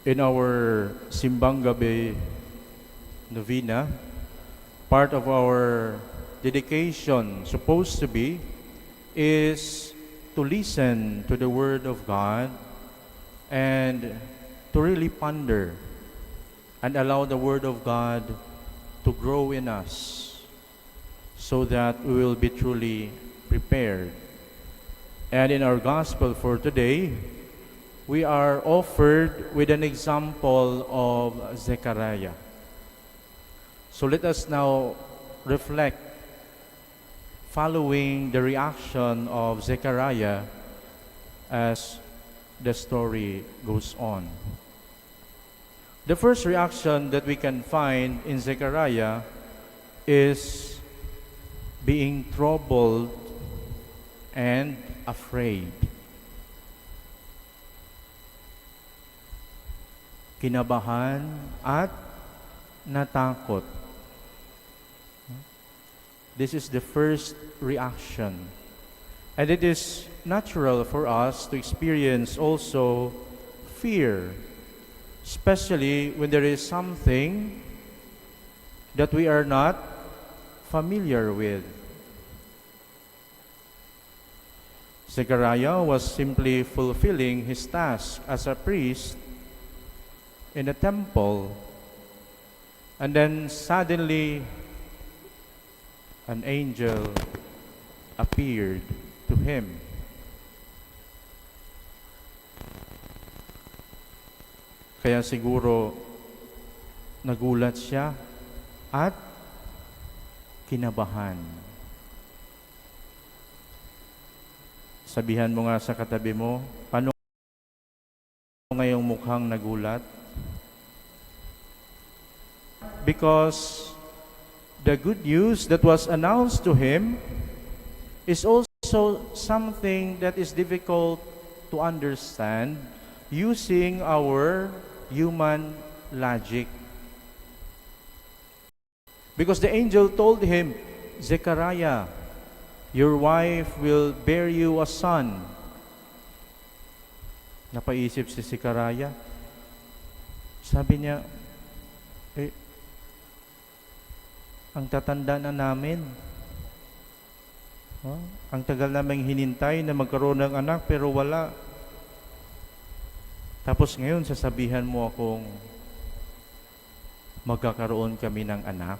In our Simbang Gabi novena, part of our dedication supposed to be is to listen to the Word of God and to really ponder and allow the Word of God to grow in us so that we will be truly prepared. And in our gospel for today, we are offered with an example of Zechariah. So let us now reflect following the reaction of Zechariah as the story goes on. The first reaction that we can find in Zechariah is being troubled and afraid. Kinabahan at natakot. This is the first reaction. And it is natural for us to experience also fear, especially when there is something that we are not familiar with. Zechariah was simply fulfilling his task as a priest in the temple, and then suddenly an angel appeared to him. Kaya siguro nagulat siya at kinabahan. Sabihan mo nga sa katabi mo, paano ngayong mukhang nagulat? Because the good news that was announced to him is also something that is difficult to understand using our human logic. Because the angel told him, Zechariah, your wife will bear you a son. Napaisip si Zechariah. Sabi niya, ang tatanda na namin. Ang tagal naming hinintay na magkaroon ng anak pero wala. Tapos ngayon sasabihan mo akong magkakaroon kami ng anak.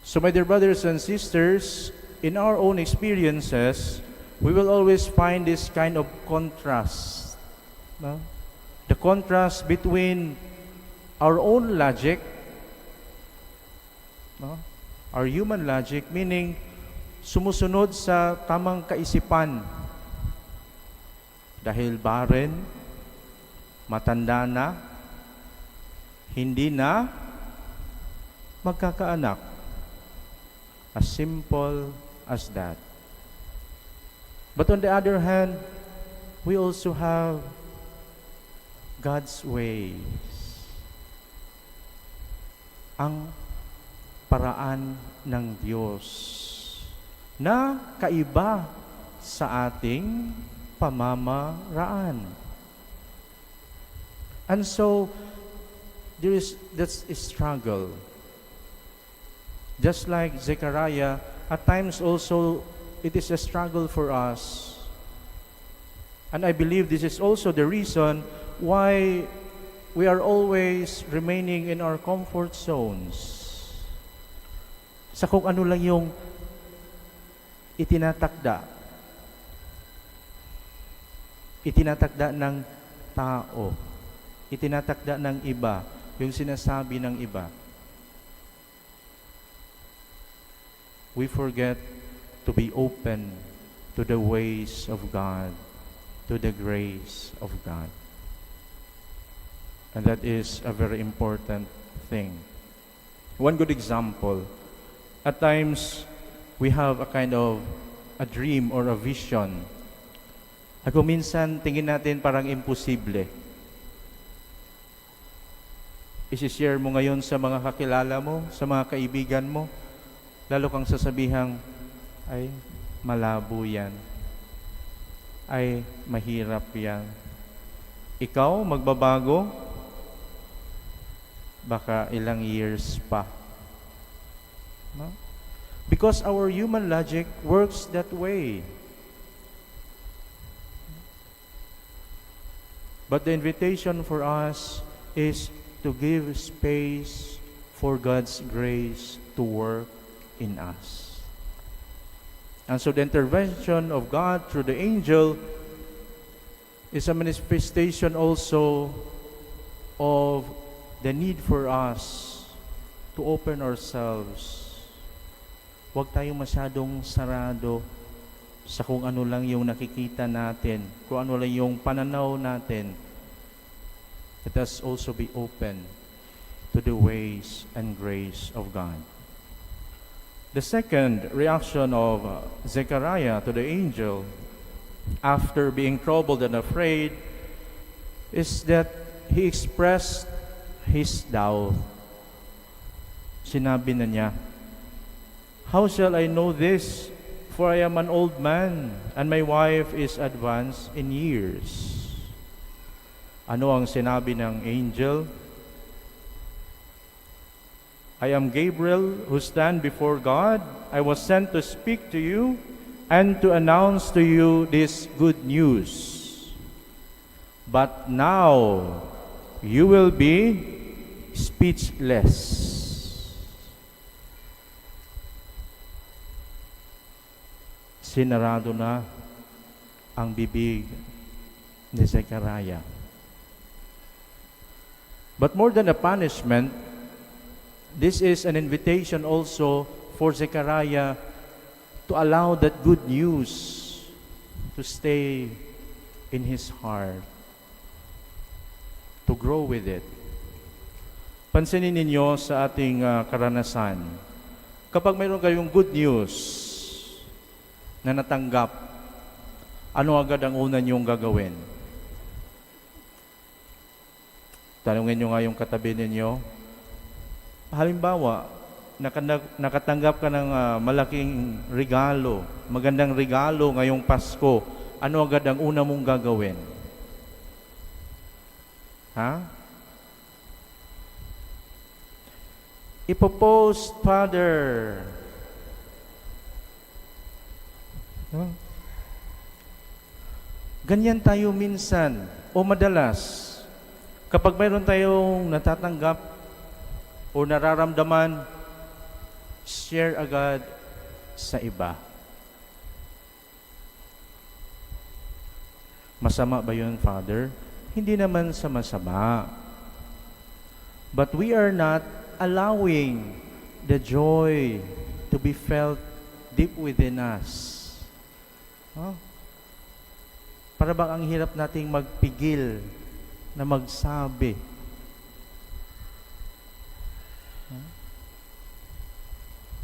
So my dear brothers and sisters, in our own experiences, we will always find this kind of contrast. No? The contrast between our own logic, no? Our human logic, meaning sumusunod sa tamang kaisipan. Dahil barren, matanda na, hindi na magkakaanak. As simple as that. But on the other hand, we also have God's ways. Ang paraan ng Diyos na kaiba sa ating pamamaraan. And so, that's a struggle. Just like Zechariah, at times also, it is a struggle for us. And I believe this is also the reason why we are always remaining in our comfort zones. Sa kung ano lang yung itinatakda ng tao, itinatakda ng iba, yung sinasabi ng iba. We forget to be open to the ways of God, to the grace of God. And that is a very important thing. One good example, at times we have a kind of a dream or a vision. Ako minsan tingin natin parang imposible. Isi-share mo ngayon sa mga kakilala mo, sa mga kaibigan mo, lalo kang sasabihang, ay, malabo yan. Ay, mahirap yan. Ikaw, magbabago? Baka ilang years pa. No? Because our human logic works that way. But the invitation for us is to give space for God's grace to work in us. And so the intervention of God through the angel is a manifestation also of the need for us to open ourselves. Huwag tayong masyadong sarado sa kung ano lang yung nakikita natin, kung ano lang yung pananaw natin. Let us also be open to the ways and grace of God. The second reaction of Zechariah to the angel after being troubled and afraid is that he expressed his doubt. Sinabi na niya, "How shall I know this? For I am an old man, and my wife is advanced in years." Ano ang sinabi ng angel? "I am Gabriel who stand before God. I was sent to speak to you and to announce to you this good news. But now you will be speechless." Sinarado na ang bibig ni Zechariah. But more than a punishment, this is an invitation also for Zechariah to allow that good news to stay in his heart, to grow with it. Pansinin ninyo sa ating karanasan, kapag mayroon kayong good news na natanggap, ano agad ang una niyong gagawin? Tanungin nyo nga yung katabi ninyo. Halimbawa, nakatanggap ka ng malaking regalo, magandang regalo ngayong Pasko, ano agad ang una mong gagawin? Ha? Ipopost, Father. Ganyan tayo minsan o madalas kapag mayroon tayong natatanggap o nararamdaman, share agad sa iba. Masama ba yun, Father? Hindi naman sa masama. But we are not allowing the joy to be felt deep within us. Para bang ang hirap nating magpigil na magsabi.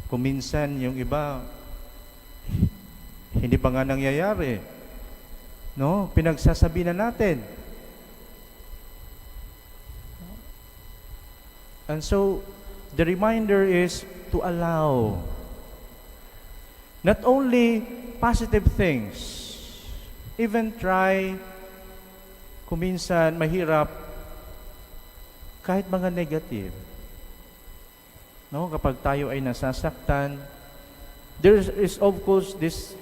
Kung minsan yung iba hindi pa nga nangyayari, no? Pinagsasabi na natin. And so the reminder is to allow not only positive things, even try, kung minsan mahirap, kahit mga negative. No, kapag tayo ay nasasaktan, there is of course this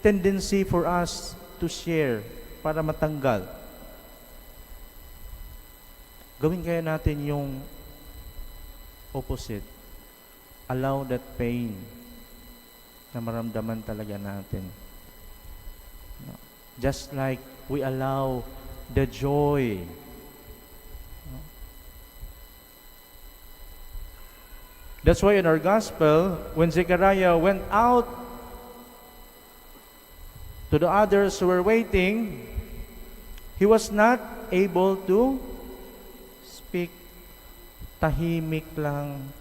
tendency for us to share para matanggal. Gawin kaya natin yung opposite. Allow that pain na maramdaman talaga natin. No? Just like we allow the joy. No? That's why in our gospel, when Zechariah went out to the others who were waiting, he was not able to speak. Tahimik lang.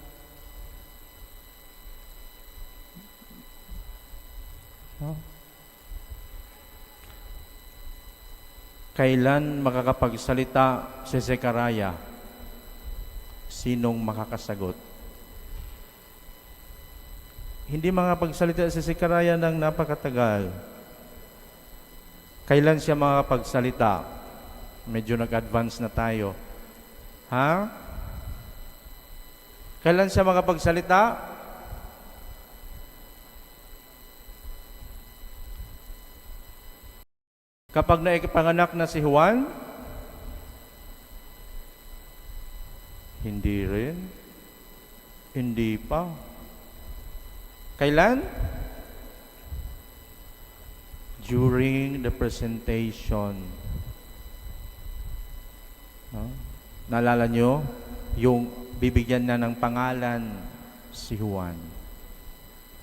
No? Kailan makakapagsalita si Zechariah? Sinong makakasagot? Hindi makapagsalita si Zechariah ng napakatagal. Kailan siya makakapagsalita? Medyo nag-advance na tayo. Ha? Kailan siya makapagsalita? Kapag naipanganak na si Juan? Hindi rin. Hindi pa. Kailan? During the presentation. No? Naalala nyo? Yung bibigyan na ng pangalan si Juan.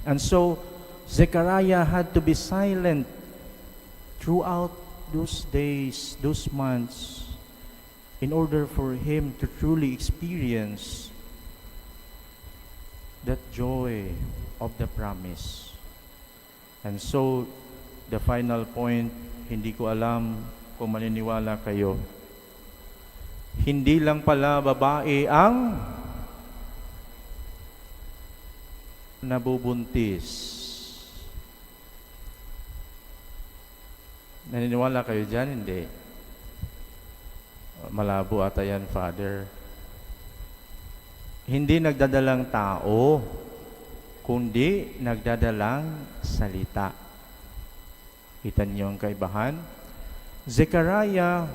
And so, Zechariah had to be silent throughout those days, those months, in order for him to truly experience that joy of the promise. And so, the final point, hindi ko alam kung maniniwala kayo. Hindi lang pala babae ang nabubuntis. Naniniwala kayo dyan? Hindi. Malabo ata yan, Father. Hindi nagdadalang tao, kundi nagdadalang salita. Kita niyo ang kaibahan? Zechariah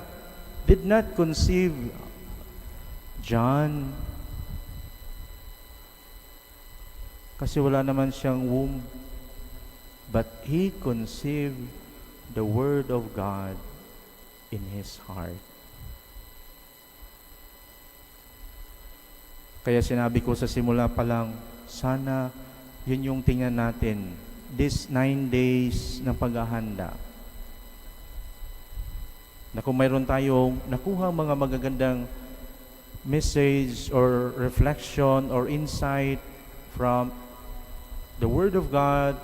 did not conceive John kasi wala naman siyang womb, but he conceived the Word of God in his heart. Kaya sinabi ko sa simula pa lang, sana yun yung tingnan natin, this 9 days ng paghahanda, na kung mayroon tayong nakuha mga magagandang message or reflection or insight from the Word of God,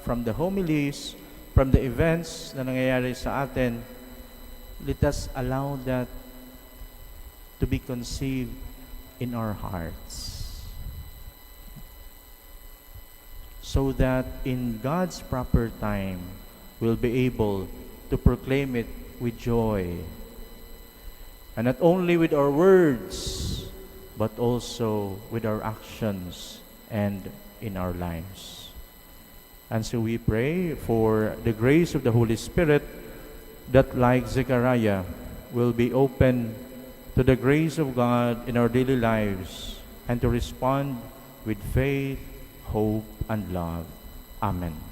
from the homilies, from the events na nangyayari sa atin, let us allow that to be conceived in our hearts, so that in God's proper time, we'll be able to proclaim it with joy. And not only with our words, but also with our actions and in our lives. And so we pray for the grace of the Holy Spirit that, like Zechariah, will be open to the grace of God in our daily lives and to respond with faith, hope, and love. Amen.